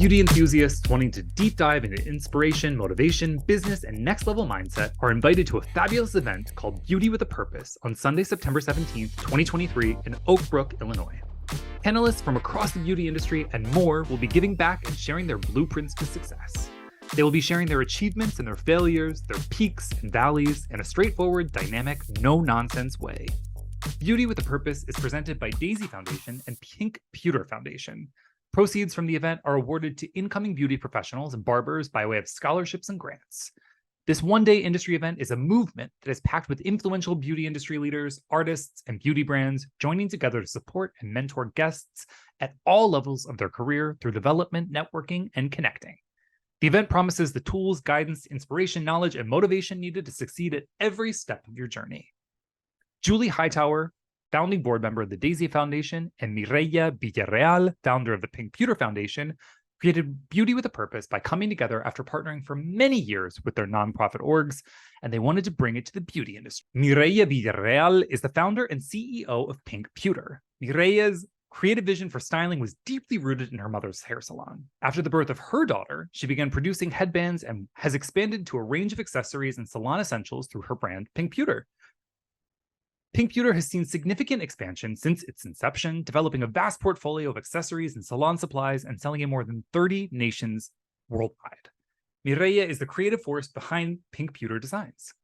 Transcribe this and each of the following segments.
Beauty enthusiasts wanting to deep dive into inspiration, motivation, business, and next level mindset are invited to a fabulous event called Beauty with a Purpose on Sunday, September 17th, 2023 in Oak Brook, Illinois. Panelists from across the beauty industry and more will be giving back and sharing their blueprints to success. They will be sharing their achievements and their failures, their peaks and valleys in a straightforward, dynamic, no-nonsense way. Beauty with a Purpose is presented by Daisie Foundation and Pewter Foundation. Proceeds from the event are awarded to incoming beauty professionals and barbers by way of scholarships and grants. This one-day industry event is a movement that is packed with influential beauty industry leaders, artists, and beauty brands joining together to support and mentor guests at all levels of their career through development, networking, and connecting. The event promises the tools, guidance, inspiration, knowledge, and motivation needed to succeed at every step of your journey. Julie Hightower, founding board member of the Daisie Foundation, and Mireya Villarreal, founder of the Pewter Foundation, created Beauty with a Purpose by coming together after partnering for many years with their nonprofit orgs, and they wanted to bring it to the beauty industry. Mireya Villarreal is the founder and CEO of Pewter. Mireya's creative vision for styling was deeply rooted in her mother's hair salon. After the birth of her daughter, she began producing headbands and has expanded to a range of accessories and salon essentials through her brand Pewter. Pewter has seen significant expansion since its inception, developing a vast portfolio of accessories and salon supplies and selling in more than 30 nations worldwide. Mireya is the creative force behind Pewter designs.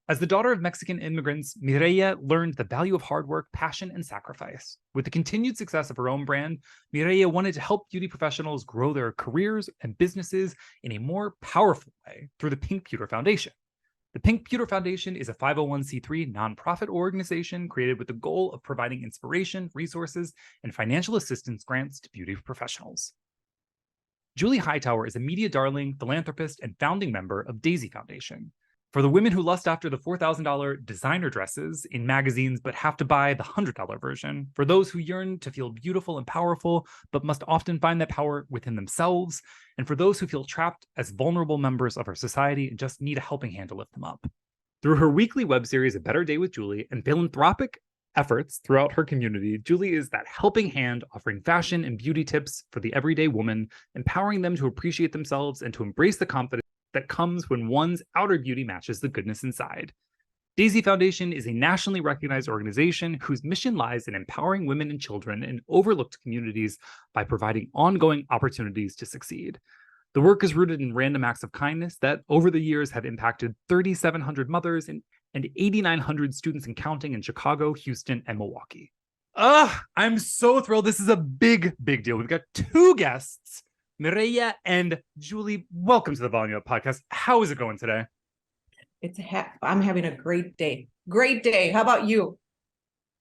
As the daughter of Mexican immigrants, Mireya learned the value of hard work, passion, and sacrifice. With the continued success of her own brand, Mireya wanted to help beauty professionals grow their careers and businesses in a more powerful way through the Pewter Foundation. The Pewter Foundation is a 501c3 nonprofit organization created with the goal of providing inspiration, resources, and financial assistance grants to beauty professionals. Julie Hightower is a media darling, philanthropist, and founding member of Daisie Foundation. For the women who lust after the $4,000 designer dresses in magazines but have to buy the $100 version, for those who yearn to feel beautiful and powerful but must often find that power within themselves, and for those who feel trapped as vulnerable members of our society and just need a helping hand to lift them up. Through her weekly web series, A Better Day with Julie, and philanthropic efforts throughout her community, Julie is that helping hand offering fashion and beauty tips for the everyday woman, empowering them to appreciate themselves and to embrace the confidence that comes when one's outer beauty matches the goodness inside. Daisie Foundation is a nationally recognized organization whose mission lies in empowering women and children in overlooked communities by providing ongoing opportunities to succeed. The work is rooted in random acts of kindness that, over the years, have impacted 3,700 mothers and 8,900 students and counting in Chicago, Houston, and Milwaukee. I'm so thrilled. This is a big, big deal. We've got two guests, Mireya and Julie. Welcome to the Volume Up podcast. How is it going today? I'm having a great day. Great day. How about you?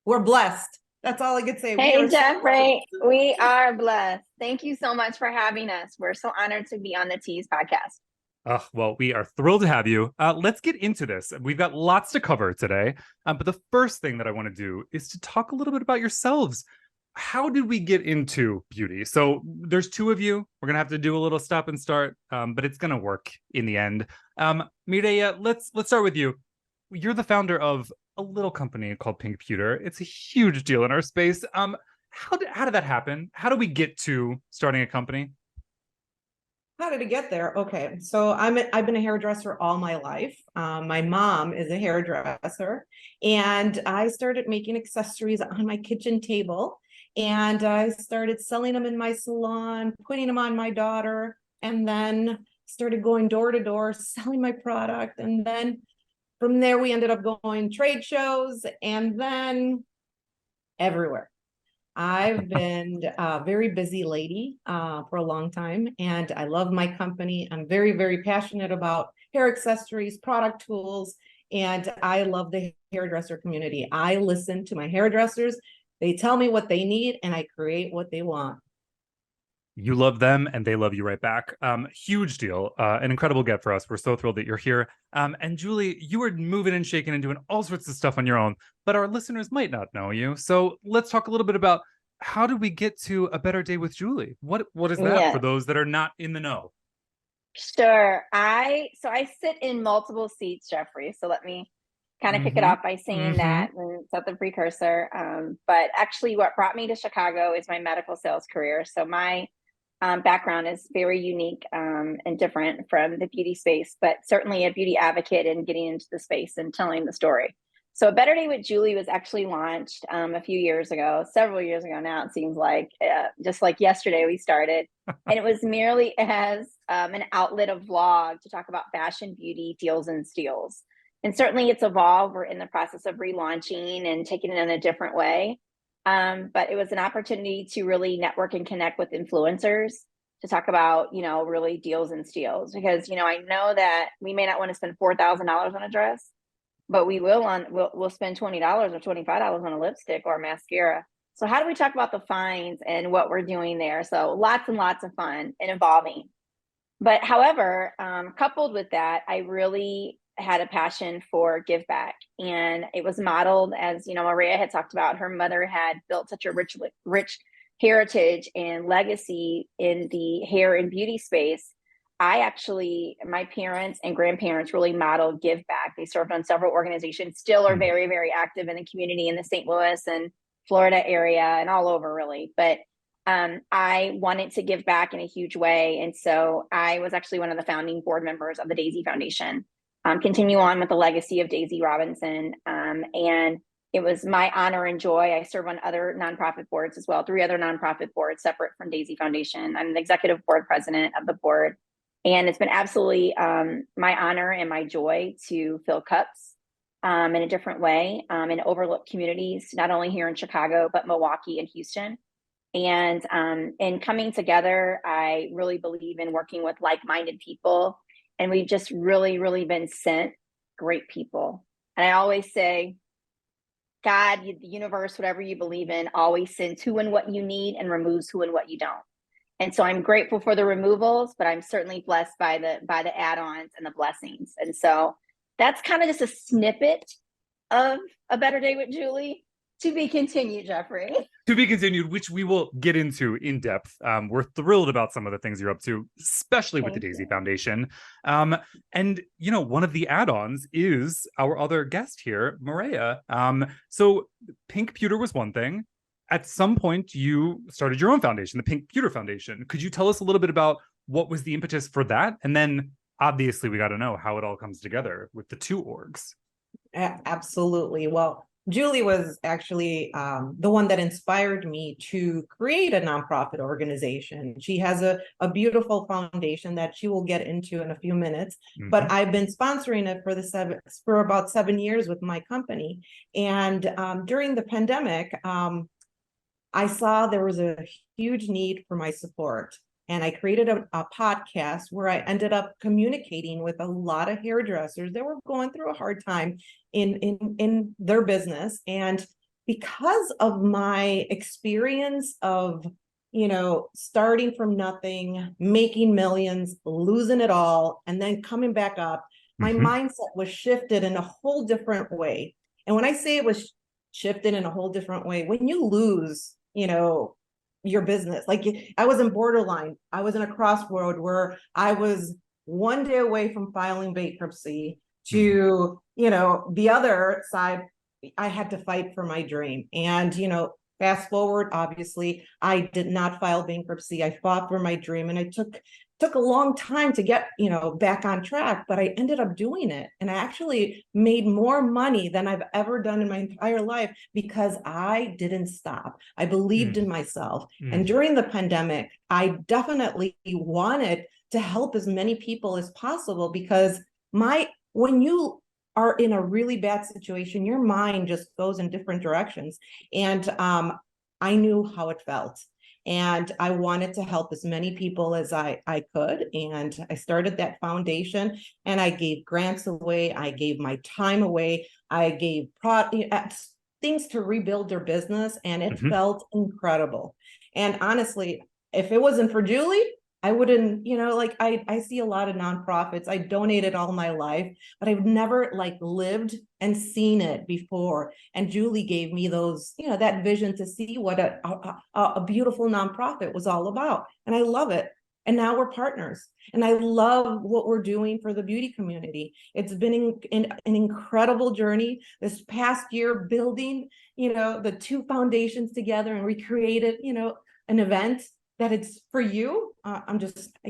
We're blessed. That's all I could say. Hey, Jeffrey. We are blessed. Thank you so much for having us. We're so honored to be on the Tease podcast. Well, we are thrilled to have you. Let's get into this. We've got lots to cover today. But the first thing that I want to do is to talk a little bit about yourselves. How did we get into beauty? So there's two of you. We're going to have to do a little stop and start, but it's going to work in the end. Mireya, let's start with you. You're the founder of a little company called Pewter. It's a huge deal in our space. How did that happen? How do we get to starting a company? How did it get there? Okay, so I've been a hairdresser all my life. My mom is a hairdresser, and I started making accessories on my kitchen table. And I started selling them in my salon, putting them on my daughter, and then started going door to door, selling my product. And then from there, we ended up going trade shows and then everywhere. I've been a very busy lady for a long time, and I love my company. I'm very, very passionate about hair accessories, product tools, and I love the hairdresser community. I listen to my hairdressers. They tell me what they need, and I create what they want. You love them, and they love you right back. Huge deal. An incredible get for us. We're so thrilled that you're here. And Julie, you were moving and shaking and doing all sorts of stuff on your own, but our listeners might not know you. So let's talk a little bit about how did we get to A Better Day with Julie? What is that for those that are not in the know? Sure. I sit in multiple seats, Jeffrey. So let me kind of kick it off by saying that and set the precursor. But actually what brought me to Chicago is my medical sales career. So my background is very unique and different from the beauty space, but certainly a beauty advocate and getting into the space and telling the story. So A Better Day with Julie was actually launched a few years ago, several years ago now, it seems like, just like yesterday we started. And it was merely as an outlet of vlog to talk about fashion, beauty, deals, and steals. And certainly it's evolved. We're in the process of relaunching and taking it in a different way. But it was an opportunity to really network and connect with influencers to talk about, really deals and steals. Because, I know that we may not want to spend $4,000 on a dress, but we'll spend $20 or $25 on a lipstick or a mascara. So how do we talk about the finds and what we're doing there? So lots and lots of fun and evolving. But however, coupled with that, I really had a passion for give back. And it was modeled, as Mireya had talked about, her mother had built such a rich heritage and legacy in the hair and beauty space. My parents and grandparents really modeled give back. They served on several organizations, still are very, very active in the community in the St. Louis and Florida area and all over really. But I wanted to give back in a huge way. And so I was actually one of the founding board members of the Daisie Foundation, continue on with the legacy of Daisie Robinson. And it was my honor and joy. I serve on other nonprofit boards as well, 3 other nonprofit boards separate from Daisie Foundation. I'm the executive board president of the board. And it's been absolutely my honor and my joy to fill cups in a different way in overlooked communities, not only here in Chicago, but Milwaukee and Houston. And in coming together, I really believe in working with like-minded people. And we've just really, really been sent great people. And I always say, God, the universe, whatever you believe in, always sends who and what you need and removes who and what you don't. And so I'm grateful for the removals, but I'm certainly blessed by the add-ons and the blessings. And so that's kind of just a snippet of A Better Day with Julie. To be continued, Jeffrey. To be continued, which we will get into in depth. We're thrilled about some of the things you're up to, especially with the Daisie Foundation. And, one of the add-ons is our other guest here, Mireya. So Pink Pewter was one thing. At some point, you started your own foundation, the Pink Pewter Foundation. Could you tell us a little bit about what was the impetus for that? And then, obviously, we got to know how it all comes together with the 2 orgs. Absolutely. Well, Julie was actually the one that inspired me to create a nonprofit organization. She has a beautiful foundation that she will get into in a few minutes, but I've been sponsoring it for about 7 years with my company. And during the pandemic, I saw there was a huge need for my support. And I created a podcast where I ended up communicating with a lot of hairdressers that were going through a hard time in their business. And because of my experience of, starting from nothing, making millions, losing it all, and then coming back up, my mindset was shifted in a whole different way. And when I say it was shifted in a whole different way, when you lose, your business, like I was in borderline, I was in a crossroad where I was one day away from filing bankruptcy to, the other side, I had to fight for my dream. And, fast forward, obviously, I did not file bankruptcy. I fought for my dream, and it took a long time to get, back on track, but I ended up doing it. And I actually made more money than I've ever done in my entire life because I didn't stop. I believed in myself. And during the pandemic, I definitely wanted to help as many people as possible because when you are in a really bad situation, your mind just goes in different directions. And I knew how it felt. And I wanted to help as many people as I could. And I started that foundation, and I gave grants away. I gave my time away. I gave things to rebuild their business. And it felt incredible. And honestly, if it wasn't for Julie, I wouldn't, I see a lot of nonprofits. I donated all my life, but I've never lived and seen it before. And Julie gave me those, that vision to see what a beautiful nonprofit was all about. And I love it. And now we're partners. And I love what we're doing for the beauty community. It's been an incredible journey this past year, building, the 2 foundations together. And we created, an event that it's for you. I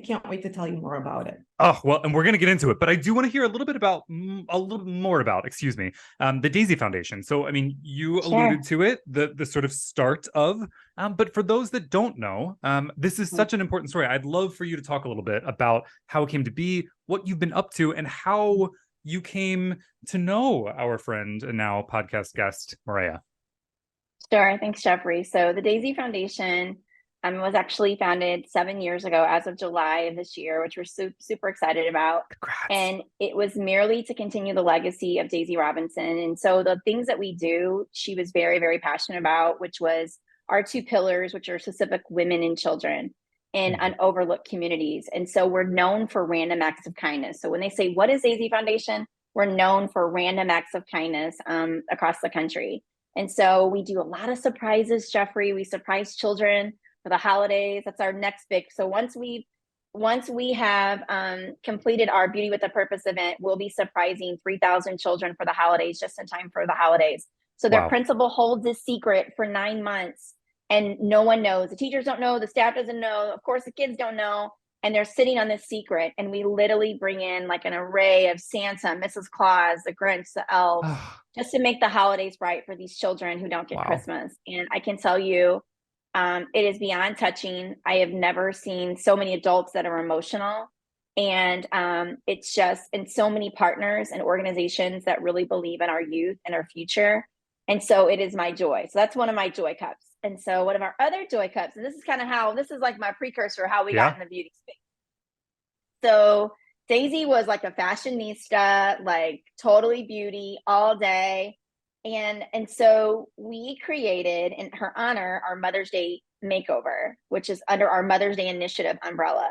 can't wait to tell you more about it. Oh, well, and we're going to get into it, but I do want to hear a little more about, excuse me, the Daisie Foundation. So, I mean, you alluded to it, the sort of start of, but for those that don't know, this is such an important story. I'd love for you to talk a little bit about how it came to be, what you've been up to, and how you came to know our friend and now podcast guest, Mireya. Sure. Thanks, Jeffrey. So the Daisie Foundation was actually founded 7 years ago as of July of this year, which we're super excited about. Congrats. And it was merely to continue the legacy of Daisie Robinson. And so the things that we do, she was very, very passionate about, which was our two pillars, which are specific women and children in unoverlooked communities. And so we're known for random acts of kindness. So when they say, what is Daisie Foundation? We're known for random acts of kindness across the country. And so we do a lot of surprises, Jeffrey. We surprise children for the holidays. That's our next big. So once we have completed our Beauty with a Purpose event, we'll be surprising 3,000 children for the holidays, just in time for the holidays. So their principal holds this secret for 9 months and no one knows. The teachers don't know, the staff doesn't know, of course the kids don't know, and they're sitting on this secret. And we literally bring in like an array of Santa, Mrs. Claus, the Grinch, the elves, just to make the holidays bright for these children who don't get Christmas. And I can tell you, it is beyond touching. I have never seen so many adults that are emotional. And it's just, and so many partners and organizations that really believe in our youth and our future. And so it is my joy. So that's one of my joy cups. And so one of our other joy cups, and this is kind of how, this is like my precursor, how we got in the beauty space. So Daisie was like a fashionista, like totally beauty all day. And so we created, in her honor, our Mother's Day makeover, which is under our Mother's Day initiative umbrella.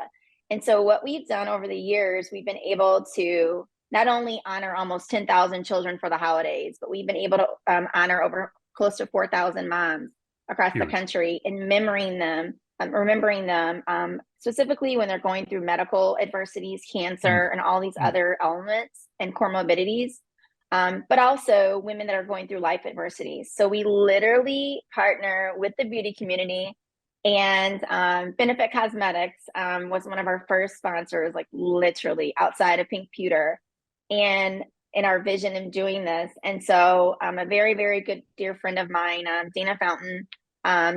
And so what we've done over the years, we've been able to not only honor almost 10,000 children for the holidays, but we've been able to honor over close to 4,000 moms across the country and remembering them specifically when they're going through medical adversities, cancer, and all these other elements and comorbidities. But also women that are going through life adversities. So we literally partner with the beauty community, and Benefit Cosmetics was one of our first sponsors, like literally outside of Pink Pewter, and in our vision of doing this. And so a very, very good dear friend of mine, Dana Fountain,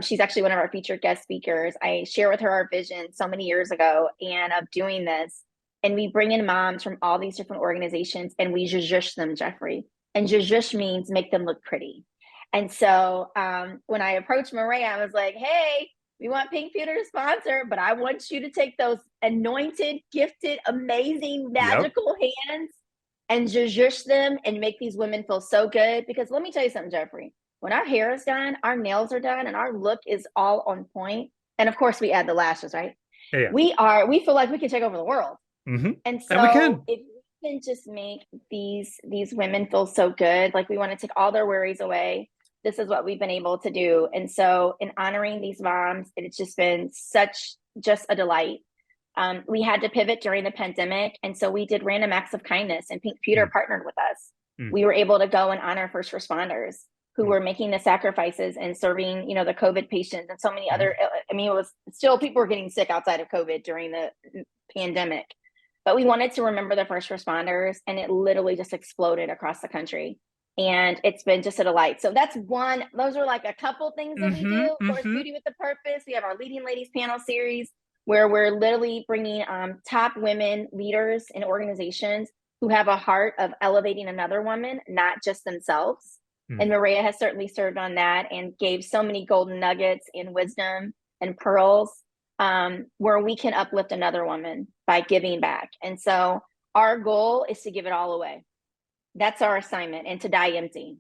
she's actually one of our featured guest speakers. I share with her our vision so many years ago and of doing this. And we bring in moms from all these different organizations and we zhuzh them, Jeffrey. And zhuzh means make them look pretty. And so when I approached Mireya, I was like, hey, we want Pink Pewter to sponsor, but I want you to take those anointed, gifted, amazing, magical hands and zhuzh them and make these women feel so good. Because let me tell you something, Jeffrey, when our hair is done, our nails are done, and our look is all on point. And of course we add the lashes, right? Yeah. We feel like we can take over the world. And so we can. if we can just make these women feel so good, like we want to take all their worries away, this is what we've been able to do. And so in honoring these moms, it's just been just a delight. We had to pivot during the pandemic. And so we did random acts of kindness, and Pink Pewter partnered with us. We were able to go and honor first responders who were making the sacrifices and serving, the COVID patients and so many other, it was still, people were getting sick outside of COVID during the pandemic, but we wanted to remember the first responders, and it literally just exploded across the country. And it's been just a delight. So that's one, those are like a couple things that we do. Of course, Beauty with a Purpose. We have our Leading Ladies panel series where we're literally bringing top women leaders in organizations who have a heart of elevating another woman, not just themselves. And Mireya has certainly served on that and gave so many golden nuggets and wisdom and pearls where we can uplift another woman by giving back. And so our goal is to give it all away. That's our assignment, and to die empty.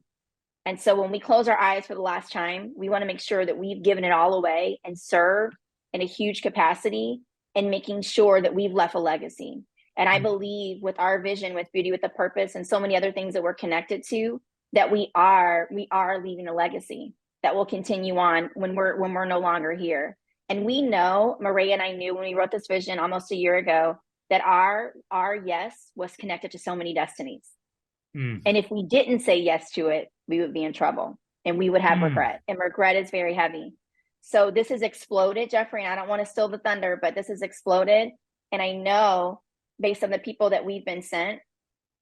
And so when we close our eyes for the last time, we want to make sure that we've given it all away and served in a huge capacity and making sure that we've left a legacy. And I believe with our vision, with Beauty with a Purpose and so many other things that we're connected to, that we are leaving a legacy that will continue on when we're no longer here. And we know, Mireya and I knew when we wrote this vision almost a year ago, that our yes was connected to so many destinies. And if we didn't say yes to it, we would be in trouble and we would have regret. And regret is very heavy. So this has exploded, Jeffrey, and I don't want to steal the thunder, but this has exploded. And I know based on the people that we've been sent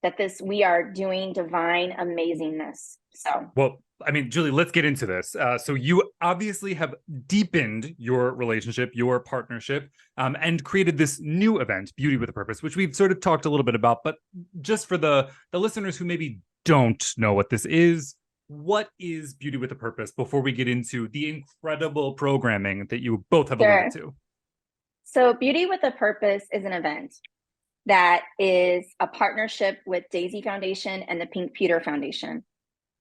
that we are doing divine amazingness. So, well, I mean, Julie, let's get into this. So you obviously have deepened your relationship, your partnership, and created this new event, Beauty with a Purpose, which we've sort of talked a little bit about. But just for the listeners who maybe don't know what this is, what is Beauty with a Purpose before we get into the incredible programming that you both have alluded to? So Beauty with a Purpose is an event that is a partnership with Daisie Foundation and the Pink Pewter Foundation.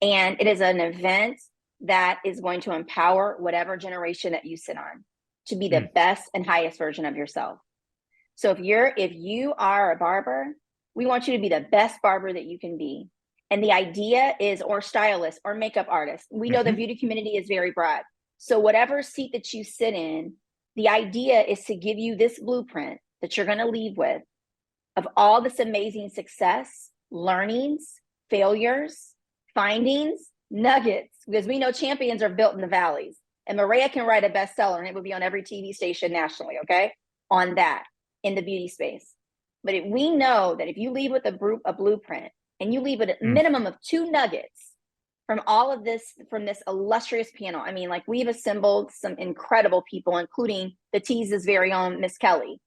And it is an event that is going to empower whatever generation that you sit on to be the best and highest version of yourself. So if you are a barber, we want you to be the best barber that you can be. And the idea is, or stylist or makeup artist. We know the beauty community is very broad. So whatever seat that you sit in, the idea is to give you this blueprint that you're going to leave with of all this amazing success, learnings, failures, findings, nuggets, because we know champions are built in the valleys. And Mireya can write a bestseller and it would be on every TV station nationally, okay? On that, in the beauty space. But we know that if you leave with a blueprint and you leave with a minimum of 2 nuggets from all of this, from this illustrious panel, I mean, like we've assembled some incredible people, including the Tease's very own Miss Kelly.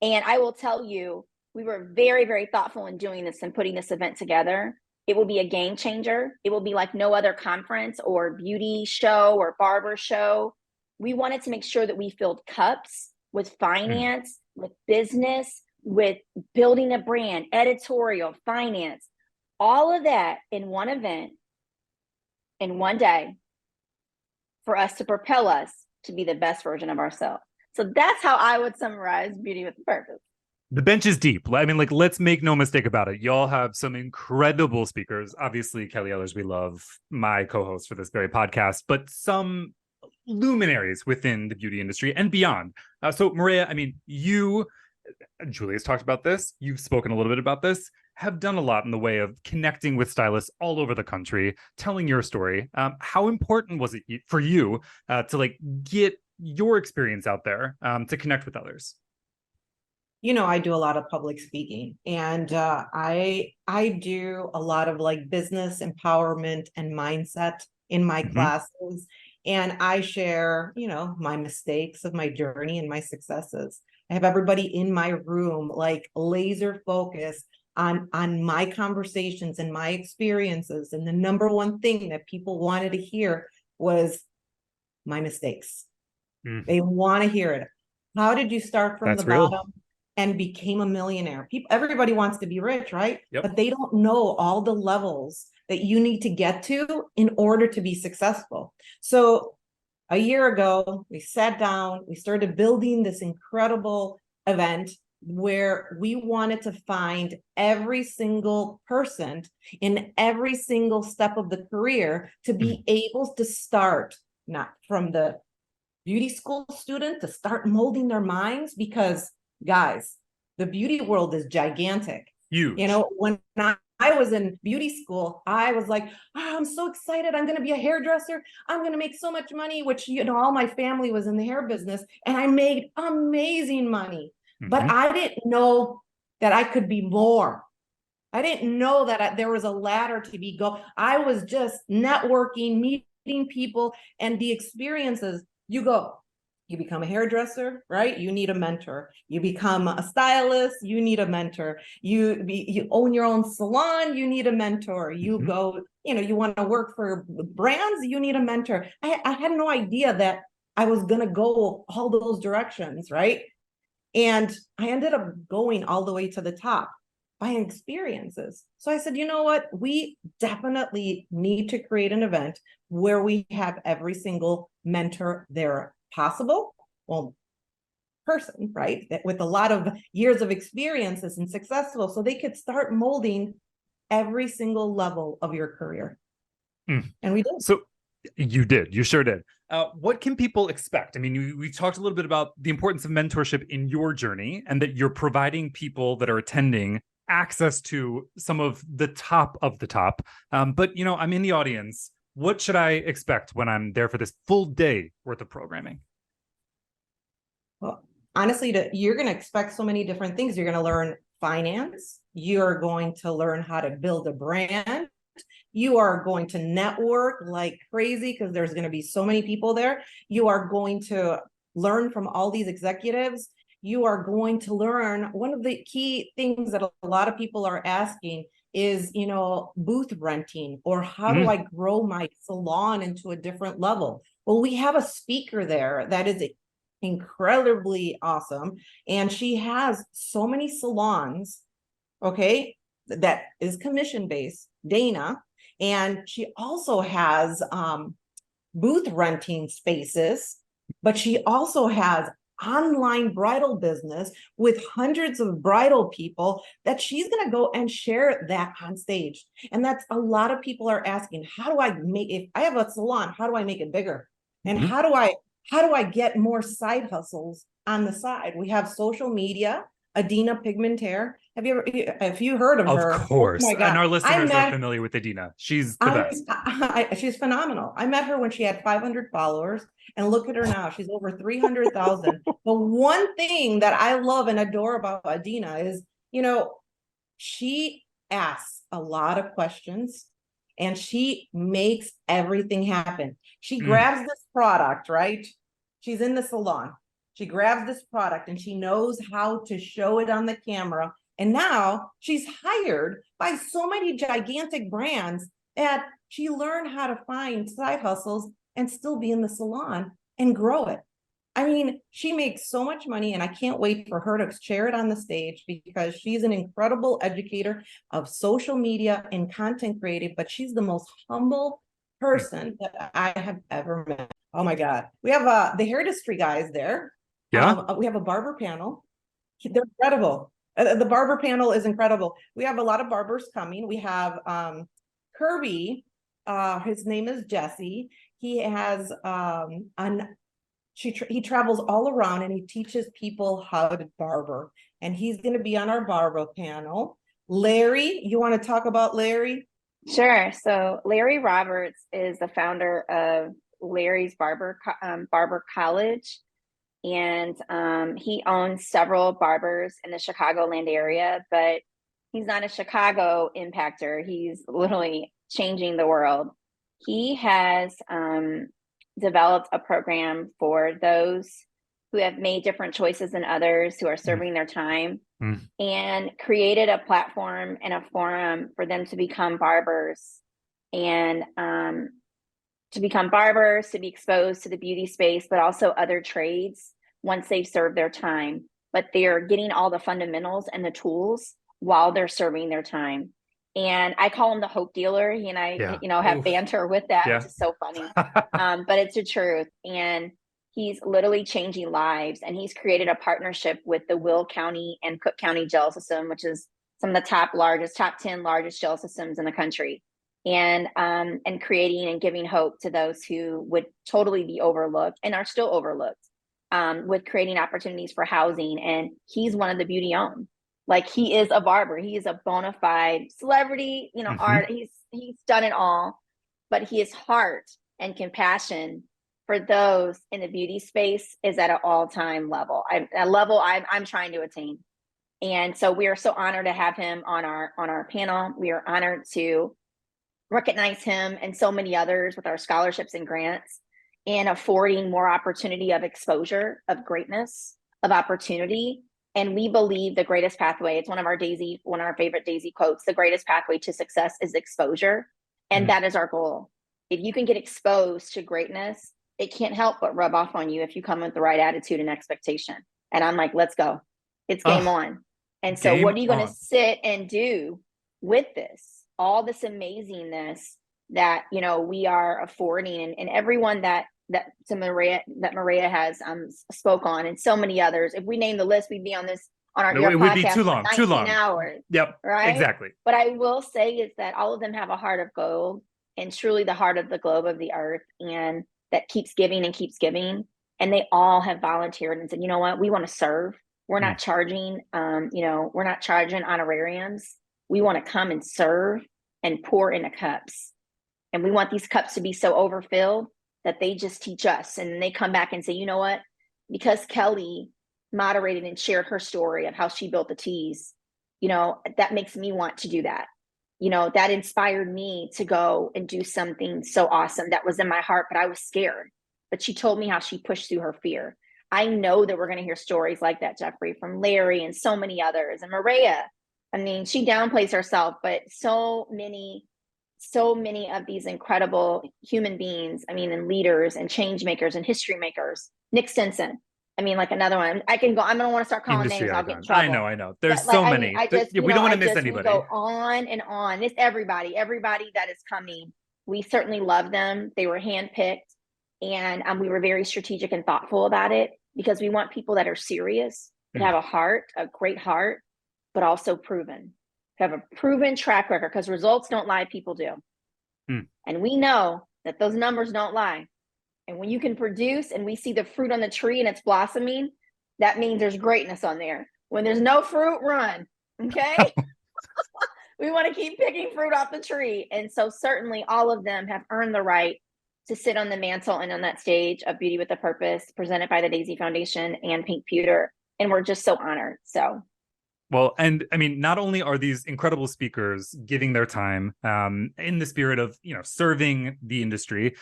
And I will tell you, we were very, very thoughtful in doing this and putting this event together. It will be a game changer. It will be like no other conference or beauty show or barber show. We wanted to make sure that we filled cups with finance, with business, with building a brand, editorial, finance, all of that in one event, in one day, for us to propel us to be the best version of ourselves. So that's how I would summarize Beauty with a Purpose. The bench is deep. I mean, like, let's make no mistake about it. Y'all have some incredible speakers. Obviously, Kelly Ellers, we love, my co-host for this very podcast, but some luminaries within the beauty industry and beyond. So, Mireya, I mean, you, Julie has talked about this. You've spoken a little bit about this, have done a lot in the way of connecting with stylists all over the country, telling your story. How important was it for you to like get your experience out there to connect with others? You know, I do a lot of public speaking, and I do a lot of like business empowerment and mindset in my classes. And I share, you know, my mistakes of my journey and my successes. I have everybody in my room like laser focused on my conversations and my experiences. And the number one thing that people wanted to hear was my mistakes. They want to hear it. How did you start from the bottom and became a millionaire? Everybody wants to be rich, right? But they don't know all the levels that you need to get to in order to be successful. So a year ago, we sat down, we started building this incredible event where we wanted to find every single person in every single step of the career to be able to start, not from the beauty school student, to start molding their minds, because guys, the beauty world is gigantic. Huge. You know, when I was in beauty school, I was like, oh, I'm so excited. I'm going to be a hairdresser. I'm going to make so much money, which, you know, all my family was in the hair business and I made amazing money. But I didn't know that I could be more. I didn't know that there was a ladder to be I was just networking, meeting people, and the experiences. You become a hairdresser, right? You need a mentor. You become a stylist, you need a mentor. You own your own salon, you need a mentor. You go, you know, you want to work for brands, you need a mentor. I had no idea that I was going to go all those directions, right? And I ended up going all the way to the top by experiences. So I said, you know what? We definitely need to create an event where we have every single mentor there possible, person, right? That with a lot of years of experiences and successful, so they could start molding every single level of your career. And we did. So you sure did. What can people expect? I mean, we talked a little bit about the importance of mentorship in your journey and that you're providing people that are attending access to some of the top of the top. But, you know, I'm in the audience. What should I expect when I'm there for this full day worth of programming? Well, honestly, you're going to expect so many different things. You're going to learn finance. You're going to learn how to build a brand. You are going to network like crazy because there's going to be so many people there. You are going to learn from all these executives. You are going to learn, one of the key things that a lot of people are asking is, booth renting, or how do I grow my salon into a different level? Well, we have a speaker there that is incredibly awesome. And she has so many salons, okay, that is commission based, Dana. And she also has booth renting spaces, but she also has online bridal business with hundreds of bridal people that she's going to go and share that on stage. And that's, a lot of people are asking, how do I make, if I have a salon, how do I make it bigger? And how do I get more side hustles on the side? We have social media, Adina Pigmentaire. Have you heard of her? Of course. Oh my God. And our listeners are familiar with Adina. She's the best. She's phenomenal. I met her when she had 500 followers, and look at her now. She's over 300,000. The one thing that I love and adore about Adina is, she asks a lot of questions and she makes everything happen. She grabs this product, right? She's in the salon. She grabs this product and she knows how to show it on the camera. And now she's hired by so many gigantic brands that she learned how to find side hustles and still be in the salon and grow it. I mean, she makes so much money, and I can't wait for her to share it on the stage because she's an incredible educator of social media and content creative, but she's the most humble person that I have ever met. Oh my God. We have the hair industry guys there. Yeah. We have a barber panel. They're incredible. The barber panel is incredible. We have a lot of barbers coming. We have Kirby. His name is Jesse. He has he travels all around and he teaches people how to barber. And he's going to be on our barber panel. Larry, you want to talk about Larry? Sure. So Larry Roberts is the founder of Larry's Barber College. And he owns several barbers in the Chicagoland area, but he's not a Chicago impactor. He's literally changing the world. He has developed a program for those who have made different choices than others, who are serving their time, and created a platform and a forum for them to become barbers and to be exposed to the beauty space, but also other trades once they've served their time. But they're getting all the fundamentals and the tools while they're serving their time. And I call him the hope dealer. He and I, have banter with that, which is so funny. But it's the truth. And he's literally changing lives. And he's created a partnership with the Will County and Cook County jail system, which is some of the top 10 largest jail systems in the country. And creating and giving hope to those who would totally be overlooked and are still overlooked, with creating opportunities for housing. And he's one of the beauty owned. Like, he is a barber. He is a bona fide celebrity, art. He's done it all, but his heart and compassion for those in the beauty space is at an all-time level. I'm trying to attain. And so we are so honored to have him on our panel. We are honored to recognize him and so many others with our scholarships and grants, and affording more opportunity of exposure, of greatness, of opportunity. And we believe the greatest pathway, it's one of our favorite Daisie quotes, the greatest pathway to success is exposure. And that is our goal. If you can get exposed to greatness, it can't help but rub off on you if you come with the right attitude and expectation. And I'm like, let's go. It's game on. And so what are you going to sit and do with this? All this amazingness that, we are affording, and everyone that Mireya has spoke on, and so many others. If we name the list, we'd be on our podcast would be too long, 19 hours. Yep. Right. Exactly. What I will say is that all of them have a heart of gold, and truly the heart of the globe of the earth, and that keeps giving and keeps giving. And they all have volunteered and said, you know what, we want to serve. We're not charging, we're not charging honorariums. We want to come and serve and pour into cups. And we want these cups to be so overfilled that they just teach us. And they come back and say, you know what, because Kelly moderated and shared her story of how she built the teas, you know, that makes me want to do that. You know, that inspired me to go and do something so awesome that was in my heart, but I was scared. But she told me how she pushed through her fear. I know that we're going to hear stories like that, Jeffrey, from Larry and so many others. And Mireya, I mean, she downplays herself, but so many of these incredible human beings, I mean, and leaders and change makers and history makers. Nick Stinson, I mean, like another one. I can go, I don't want to start calling Industry names, I'll get in icon. trouble. I know. There's But, like, so I mean, many. I just, We don't want to miss we anybody. go on and on. It's everybody that is coming. We certainly love them. They were handpicked, and we were very strategic and thoughtful about it, because we want people that are serious, that have a heart, a great heart, but also proven, have a proven track record, because results don't lie, people do. And we know that those numbers don't lie. And when you can produce and we see the fruit on the tree and it's blossoming, that means there's greatness on there. When there's no fruit, run. Okay. We want to keep picking fruit off the tree. And so certainly all of them have earned the right to sit on the mantle and on that stage of Beauty with a Purpose, presented by the Daisie Foundation and Pink Pewter. And we're just so honored. So. Well, and I mean, not only are these incredible speakers giving their time in the spirit of, you know, serving the industry,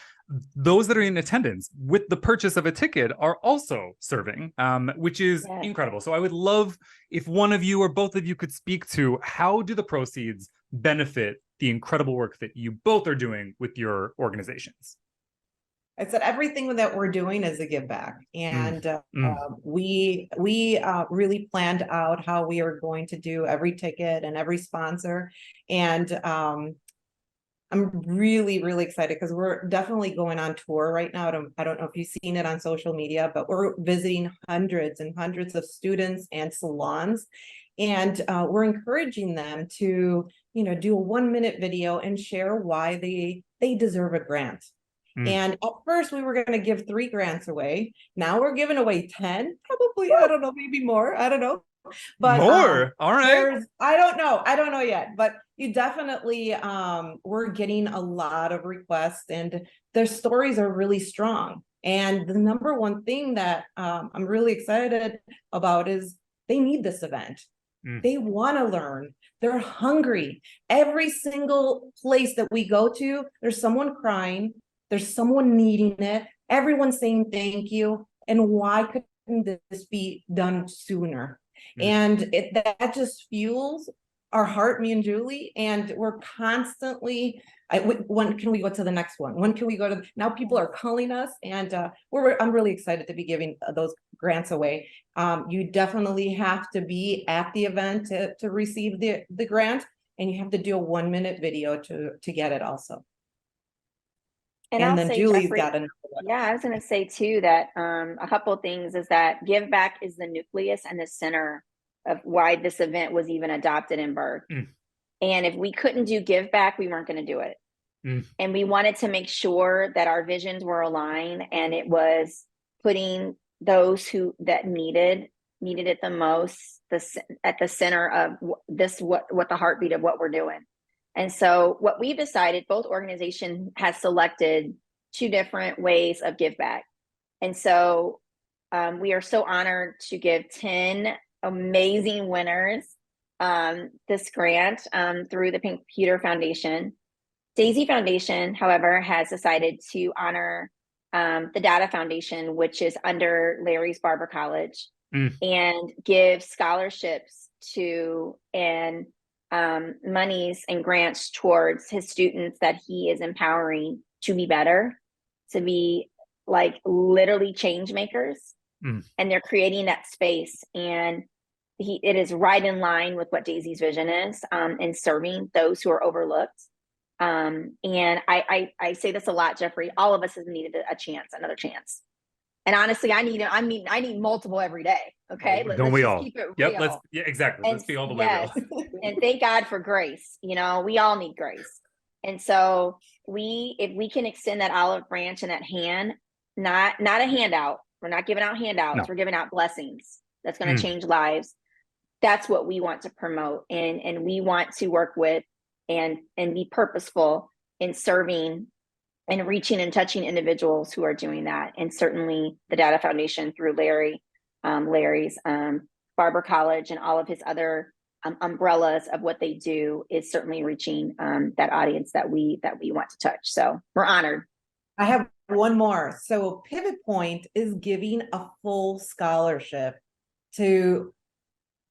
those that are in attendance with the purchase of a ticket are also serving, which is incredible. So I would love if one of you or both of you could speak to how do the proceeds benefit the incredible work that you both are doing with your organizations? I said everything that we're doing is a give back, and we really planned out how we are going to do every ticket and every sponsor, and I'm really excited because we're definitely going on tour right now. I don't know if you've seen it on social media, but we're visiting hundreds and hundreds of students and salons, and we're encouraging them to, you know, do a 1-minute video and share why they deserve a grant. And at first we were going to give 3 grants away. Now we're giving away 10, probably. I don't know, maybe more. I don't know. But more. All right. I don't know yet, but you definitely, we're getting a lot of requests, and their stories are really strong. And the number one thing that I'm really excited about is they need this event. They want to learn. They're hungry. Every single place that we go to, there's someone crying. There's someone needing it. Everyone's saying thank you. And why couldn't this be done sooner? And that just fuels our heart, me and Julie. And we're constantly, when can we go to the next one? When can we go to, now people are calling us, and I'm really excited to be giving those grants away. You definitely have to be at the event to receive the grant, and you have to do a 1-minute video to get it also. And then Julie's Jeffrey, got another one. Yeah, I was going to say too that a couple of things is that give back is the nucleus and the center of why this event was even adopted and birthed. And if we couldn't do give back, we weren't going to do it. And we wanted to make sure that our visions were aligned, and it was putting those that needed it the most at the center of what the heartbeat of what we're doing. And so what we've decided, both organizations has selected 2 different ways of give back. And so we are so honored to give 10 amazing winners this grant through the Pink Pewter Foundation. Daisie Foundation, however, has decided to honor the Data Foundation, which is under Larry's Barber College, and give scholarships to and monies and grants towards his students that he is empowering to be better, to be like literally change makers. And they're creating that space, and it is right in line with what Daisie's vision is in serving those who are overlooked. And I say this a lot, Jeffrey, all of us have needed another chance. And honestly, I need multiple every day. Okay. Don't we all? Keep it real. Exactly. Let's be all the way real. And thank God for grace. You know, we all need grace. And so if we can extend that olive branch and that hand, not a handout. We're not giving out handouts. No. We're giving out blessings. That's going to change lives. That's what we want to promote. And we want to work with and be purposeful in serving and reaching and touching individuals who are doing that. And certainly the Data Foundation through Larry's Barber College and all of his other umbrellas of what they do is certainly reaching that audience that we want to touch. So we're honored. I have one more. So Pivot Point is giving a full scholarship to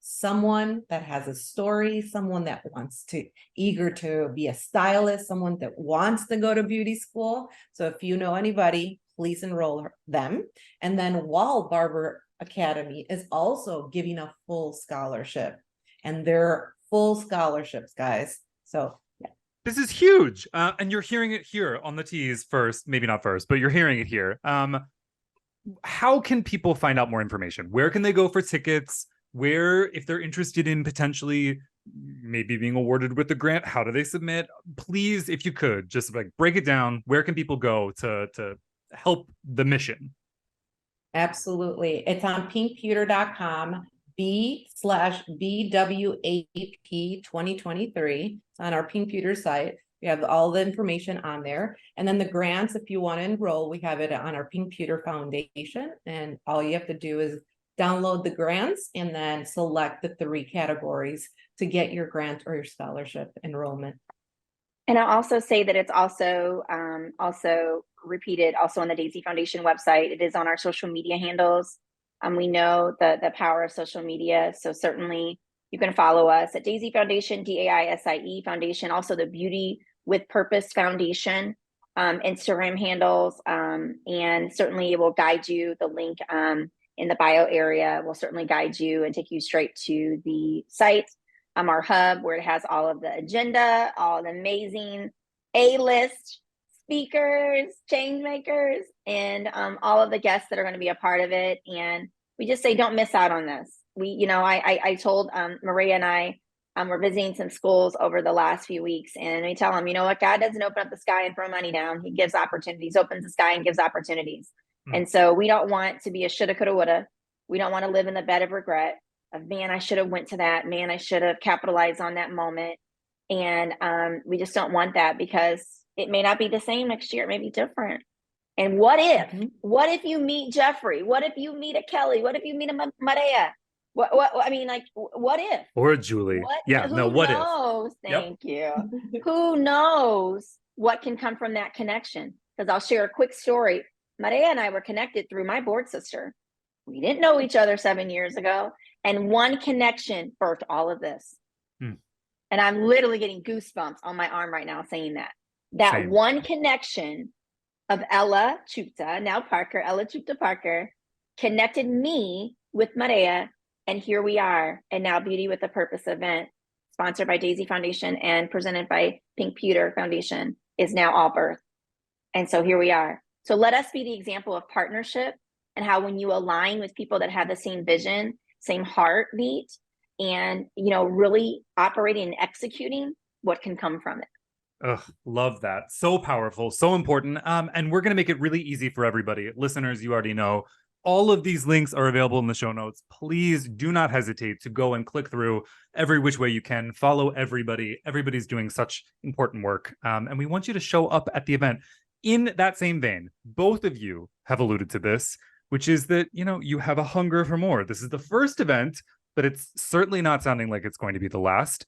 someone that has a story, someone that wants to eager to be a stylist, someone that wants to go to beauty school. So if you know anybody, please enroll them. And then Wall Barber Academy is also giving a full scholarship, and they're full scholarships, guys. So yeah. This is huge. And you're hearing it here on the tease first, maybe not first, but you're hearing it here. How can people find out more information? Where can they go for tickets? Where, if they're interested in potentially maybe being awarded with the grant, how do they submit? Please, if you could, just like break it down. Where can people go to help the mission? Absolutely. It's on pinkpewter.com, B/BWAP 2023. It's on our Pink Pewter site. We have all the information on there. And then the grants, if you want to enroll, we have it on our Pink Pewter Foundation. And all you have to do is download the grants and then select the 3 categories to get your grant or your scholarship enrollment. And I'll also say that it's also repeated also on the Daisie Foundation website. It is on our social media handles. We know the power of social media. So certainly you can follow us at Daisie Foundation, DAISIE Foundation, also the Beauty with Purpose Foundation Instagram handles. And certainly it will guide you. The link in the bio area will certainly guide you and take you straight to the site, our hub, where it has all of the agenda, all the amazing A-list speakers, change makers, and all of the guests that are going to be a part of it. And we just say, don't miss out on this. I told Mireya and I were visiting some schools over the last few weeks, and we tell them, you know what, God doesn't open up the sky and throw money down. He gives opportunities, opens the sky and gives opportunities. And so we don't want to be a shoulda, coulda, woulda. We don't want to live in the bed of regret of, man, I should have went to that. Man, I should have capitalized on that moment. And we just don't want that, because it may not be the same next year. It may be different. And what if you meet Jeffrey? What if you meet a Kelly? What if you meet a Mireya? What if? Or a Julie. What if? Thank you. Who knows what can come from that connection? Because I'll share a quick story. Mireya and I were connected through my board sister. We didn't know each other 7 years ago. And one connection birthed all of this. And I'm literally getting goosebumps on my arm right now saying that. Same. One connection of Ella Chupta Parker, connected me with Mireya. And here we are. And now Beauty with a Purpose event, sponsored by Daisie Foundation and presented by Pink Pewter Foundation, is now all birth. And so here we are. So let us be the example of partnership, and how when you align with people that have the same vision, same heartbeat, and really operating and executing, what can come from it. Ugh, love that. So powerful, so important. And we're going to make it really easy for everybody. Listeners, you already know, all of these links are available in the show notes. Please do not hesitate to go and click through every which way you can. Follow everybody. Everybody's doing such important work. And we want you to show up at the event. In that same vein, both of you have alluded to this, which is that, you have a hunger for more. This is the first event, but it's certainly not sounding like it's going to be the last.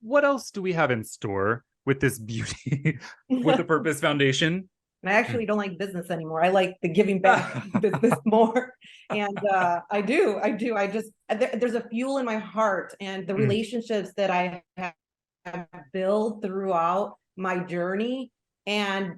What else do we have in store with this Beauty with a Purpose Foundation? I actually don't like business anymore. I like the giving back business more. And I do. There's a fuel in my heart, and the relationships that I have built throughout my journey, and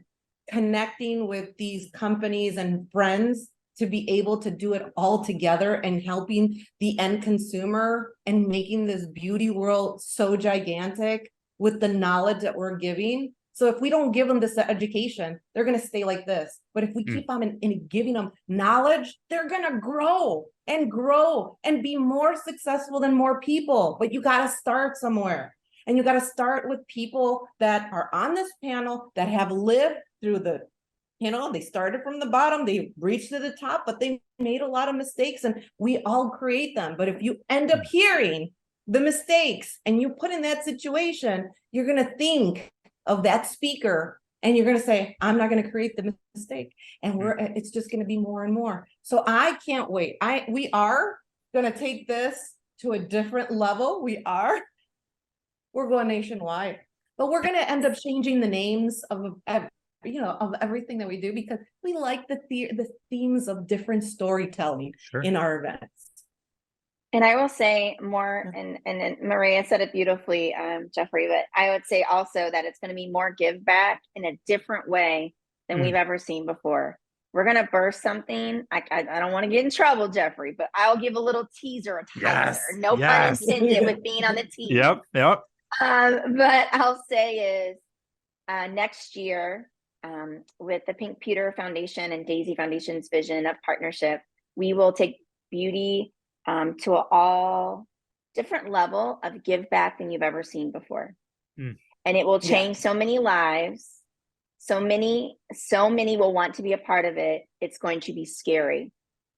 connecting with these companies and friends to be able to do it all together, and helping the end consumer and making this beauty world so gigantic with the knowledge that we're giving. So if we don't give them this education, they're going to stay like this. But if we keep on and giving them knowledge, they're going to grow and be more successful than more people. But you got to start somewhere. And you got to start with people that are on this panel that have lived through they started from the bottom, they reached to the top, but they made a lot of mistakes, and we all create them. But if you end up hearing the mistakes and you put in that situation, you're going to think of that speaker And you're going to say, I'm not going to create the mistake. And it's just going to be more and more. So I can't wait. We are going to take this to a different level. We're going nationwide, but we're going to end up changing the names of everything that we do, because we like the themes of different storytelling in our events. And I will say more, and Mireya said it beautifully, Jeffrey, but I would say also that it's going to be more give back in a different way than we've ever seen before. We're going to burst something. I don't want to get in trouble, Jeffrey, but I'll give a little teaser, a teaser. No pun intended with being on the team. Yep. But I'll say is next year, with the Pink Pewter Foundation and Daisie Foundation's vision of partnership, we will take beauty to an all different level of give back than you've ever seen before. And it will change so many lives. So many will want to be a part of it. It's going to be scary.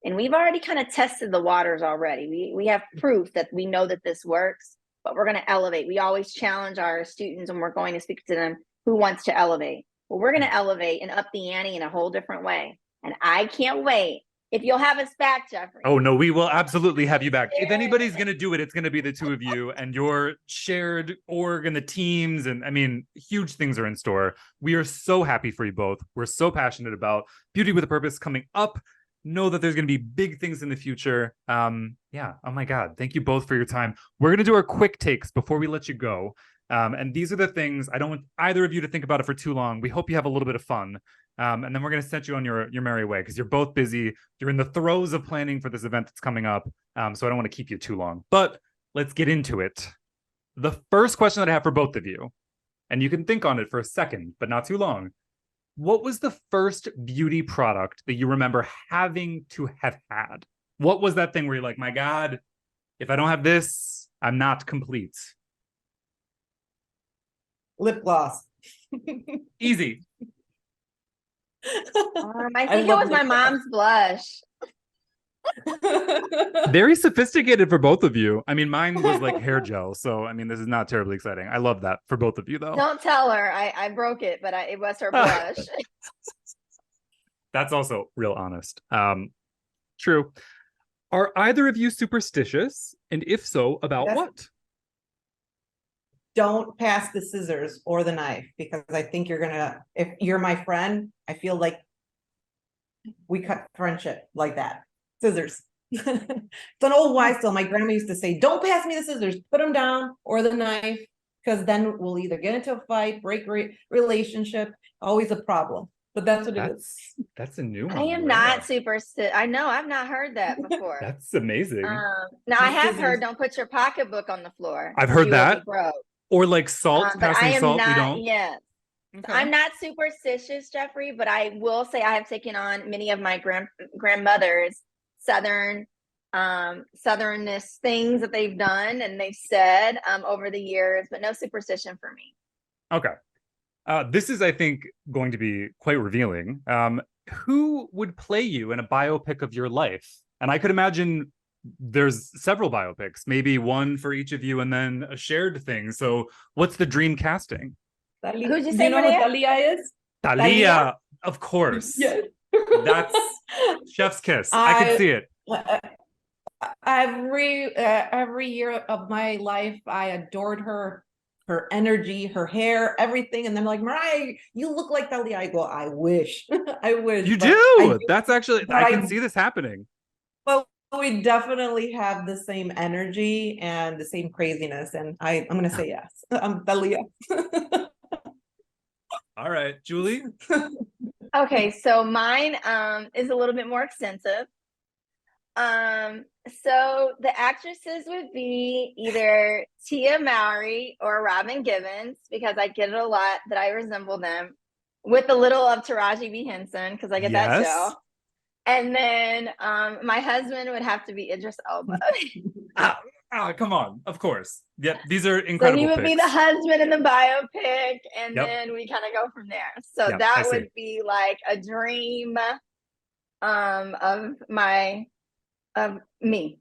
And we've already kind of tested the waters already. We have proof that we know that this works, but we're going to elevate. We always challenge our students when we're going to speak to them, who wants to elevate? Well, we're going to elevate and up the ante in a whole different way. And I can't wait. If you'll have us back, Jeffrey. Oh, no, we will absolutely have you back. If anybody's going to do it, it's going to be the two of you and your shared org and the teams. And I mean, huge things are in store. We are so happy for you both. We're so passionate about Beauty with a Purpose coming up. Know that there's going to be big things in the future. Yeah. Oh my God. Thank you both for your time. We're going to do our quick takes before we let you go. And these are the things, I don't want either of you to think about it for too long. We hope you have a little bit of fun. And then we're going to send you on your merry way, because you're both busy. You're in the throes of planning for this event that's coming up. So I don't want to keep you too long, but let's get into it. The first question that I have for both of you, and you can think on it for a second, but not too long. What was the first beauty product that you remember having to have had? What was that thing where you're like, my God, if I don't have this, I'm not complete? Lip gloss. Easy. I think it was my mom's blush. Very sophisticated for both of you. I mean, mine was like hair gel. So, I mean, this is not terribly exciting. I love that for both of you, though. Don't tell her. I broke it, but it was her blush. That's also real honest. True. Are either of you superstitious? And if so, about what? Don't pass the scissors or the knife, because I think if you're my friend, I feel like we cut friendship like that. Scissors. It's an old wives' tale. My grandma used to say, don't pass me the scissors, put them down, or the knife, because then we'll either get into a fight, break relationship, always a problem. But that's what it is. That's a new one. I am not superstitious. I know, I've not heard that before. That's amazing. Now I have heard, don't put your pocketbook on the floor. I've heard that. Or like salt, passing salt, we don't. Yes. Okay. I'm not superstitious, Jeffrey, but I will say I have taken on many of my grandmother's southernness things that they've done and they've said over the years, but no superstition for me. Okay. This is, I think, going to be quite revealing. Who would play you in a biopic of your life? And I could imagine there's several biopics, maybe one for each of you and then a shared thing. So what's the dream casting? Who'd you say, know who Thalia is? Thalia, of course. Yes. That's chef's kiss. I can see it. Every year of my life, I adored her energy, her hair, everything. And then like, Mireya, you look like Thalia. I go, I wish. I wish. You do. That's actually, I can see this happening. Well, we definitely have the same energy and the same craziness. And I'm going to say yes. Thalia. All right, Julie. Okay, so mine is a little bit more extensive. So the actresses would be either Tia Mowry or Robin Givens, because I get it a lot that I resemble them, with a little of Taraji B. Henson, because I get that show. And then my husband would have to be Idris Elba. Come on, of course. Yep, these are incredible. So he would picks. be the husband in the biopic, and then we kind of go from there. So that would be like a dream of me.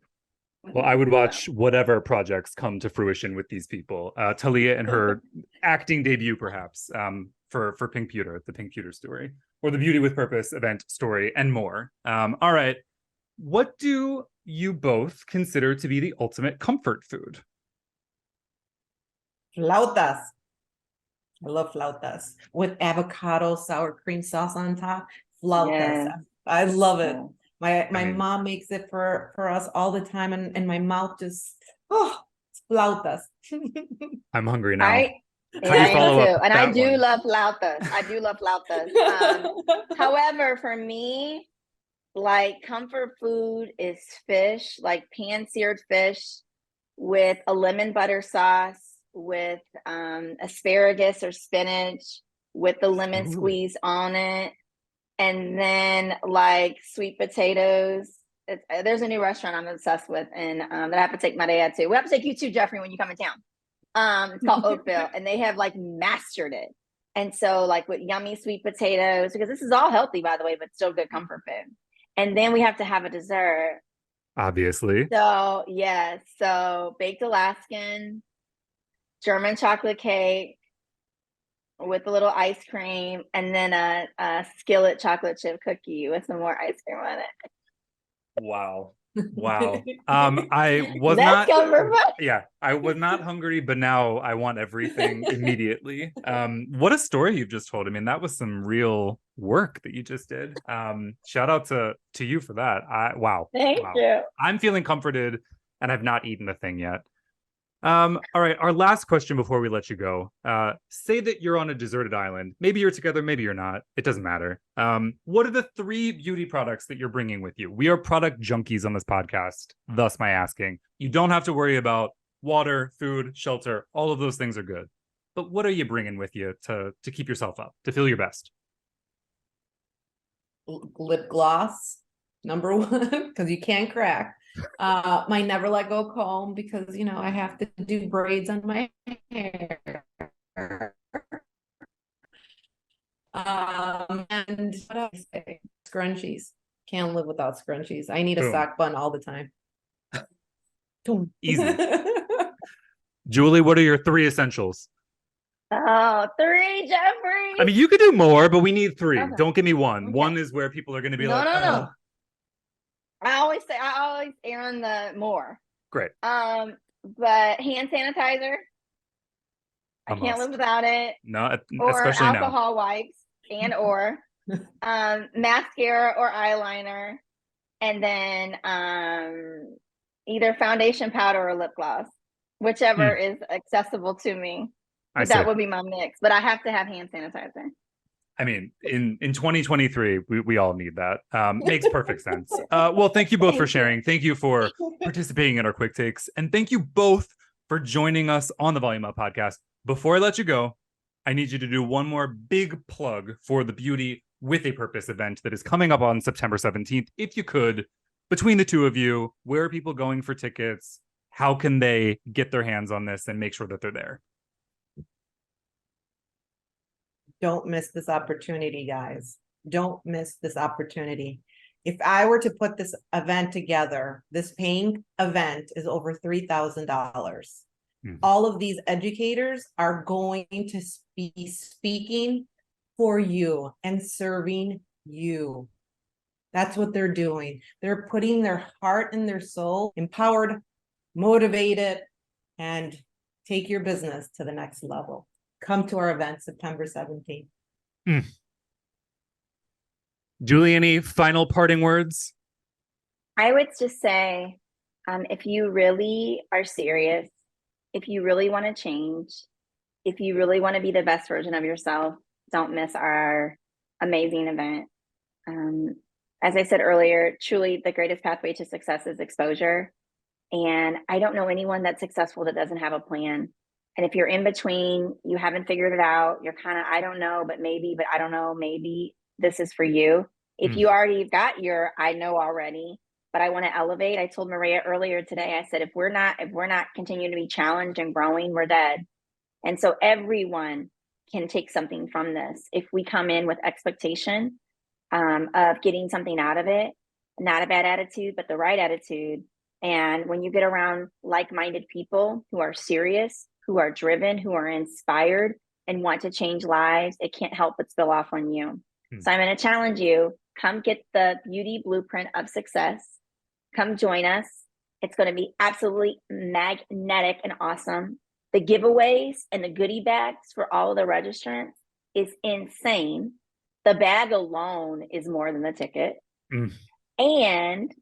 Well, I would watch whatever projects come to fruition with these people. Thalia and her acting debut, perhaps. for Pink Pewter, the Pink Pewter story, or the Beauty with Purpose event story, and more. All right. What do you both consider to be the ultimate comfort food? Flautas. I love flautas with avocado sour cream sauce on top. Flautas. Yeah. I love it. Yeah. My mom makes it for us all the time, and my mouth just it's flautas. I'm hungry now. I How do you I am follow too. up And I that do one? love flautas. I do love flautas. However, for me, like comfort food is fish, like pan-seared fish with a lemon butter sauce, with asparagus or spinach, with the lemon Ooh. squeeze on it, and then like sweet potatoes. There's a new restaurant I'm obsessed with, and that I have to take Mireya to. We have to take you too, Jeffrey, when you come in town. It's called Oakville, and they have like mastered it. And so, like with yummy sweet potatoes, because this is all healthy, by the way, but still good comfort food. And then we have to have a dessert. Obviously. So yes, so baked Alaskan, German chocolate cake with a little ice cream, and then a skillet chocolate chip cookie with some more ice cream on it. Wow. Wow. I was That's not comfort food. yeah, I was not hungry, but now I want everything immediately. What a story you've just told. I mean, that was some real work that you just did. Shout out to you for that. Wow. Thank Wow. you. I'm feeling comforted and I've not eaten the thing yet. All right, our last question before we let you go. Say that you're on a deserted island. Maybe you're together, maybe you're not. It doesn't matter. What are the 3 beauty products that you're bringing with you? We are product junkies on this podcast, thus my asking. You don't have to worry about water, food, shelter. All of those things are good. But what are you bringing with you to keep yourself up, to feel your best? Lip gloss, number 1, because you can't crack. My never let go comb, because I have to do braids on my hair. And what else? Scrunchies. Can't live without scrunchies. I need a Boom. sock bun all the time. Boom. Easy. Julie, what are your 3 essentials? Oh, 3, Jeffrey. I mean, you could do more, but we need 3. Okay. Don't give me 1. Okay. 1 is where people are going to be No. I always err on the more. Great. But hand sanitizer. I can't live without it. No, or especially alcohol wipes or mascara or eyeliner, and then either foundation powder or lip gloss, whichever is accessible to me. That would be my mix, but I have to have hand sanitizer. I mean, in 2023, we all need that. Makes perfect sense. Well, thank you both for sharing. Thank you for participating in our quick takes. And thank you both for joining us on the Volume Up podcast. Before I let you go, I need you to do one more big plug for the Beauty with a Purpose event that is coming up on September 17th. If you could, between the two of you, where are people going for tickets? How can they get their hands on this and make sure that they're there? Don't miss this opportunity, guys. Don't miss this opportunity. If I were to put this event together, this paying event is over $3,000. All of these educators are going to be speaking for you and serving you. That's what they're doing. They're putting their heart and their soul, empowered, motivated, and take your business to the next level. Come to our event September 17th. Julie, any final parting words? I would just say, if you really are serious, if you really want to change, if you really want to be the best version of yourself, don't miss our amazing event. As I said earlier, truly the greatest pathway to success is exposure. And I don't know anyone that's successful that doesn't have a plan. And if you're in between, you haven't figured it out, you're kind of, I don't know, but I don't know, maybe this is for you. If you already got your, I know already, but I want to elevate. I told Mireya earlier today, I said, if we're not continuing to be challenged and growing, we're dead. And so everyone can take something from this. If we come in with expectation of getting something out of it, not a bad attitude, but the right attitude. And when you get around like-minded people who are serious, who are driven, who are inspired, and want to change lives, it can't help but spill off on you. Hmm. So I'm going to challenge you. Come get the beauty blueprint of success. Come join us. It's going to be absolutely magnetic and awesome. The giveaways and the goodie bags for all of the registrants is insane. The bag alone is more than the ticket. Mm. And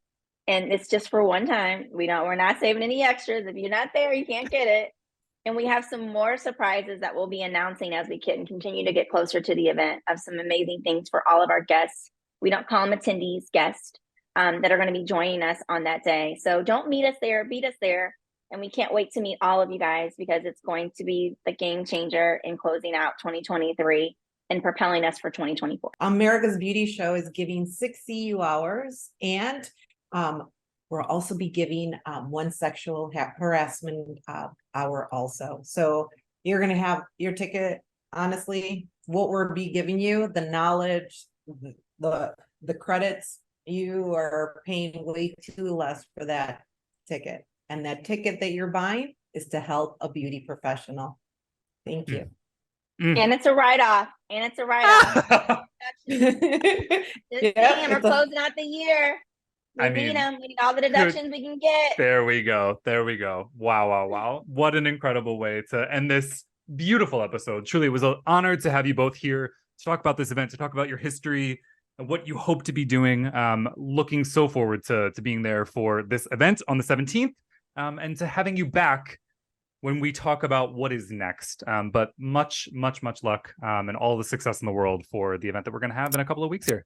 it's just for one time. We're not saving any extras. If you're not there, you can't get it. And we have some more surprises that we'll be announcing as we can continue to get closer to the event, of some amazing things for all of our guests. We don't call them attendees, guests, that are going to be joining us on that day. So don't meet us there, beat us there. And we can't wait to meet all of you guys, because it's going to be the game changer in closing out 2023 and propelling us for 2024. America's Beauty Show is giving 6 CU hours, and we'll also be giving one sexual harassment hour also. So you're going to have your ticket. Honestly, what we'll be giving you, the knowledge, the credits, you are paying way too less for that ticket. And that ticket that you're buying is to help a beauty professional. Thank you. And it's a write-off. Just saying, we're closing out the year. We need them. We need all the deductions we can get. There we go. Wow. What an incredible way to end this beautiful episode. Truly, it was an honor to have you both here to talk about this event, to talk about your history and what you hope to be doing. Looking so forward to being there for this event on the 17th, and to having you back when we talk about what is next. But much luck and all the success in the world for the event that we're going to have in a couple of weeks here.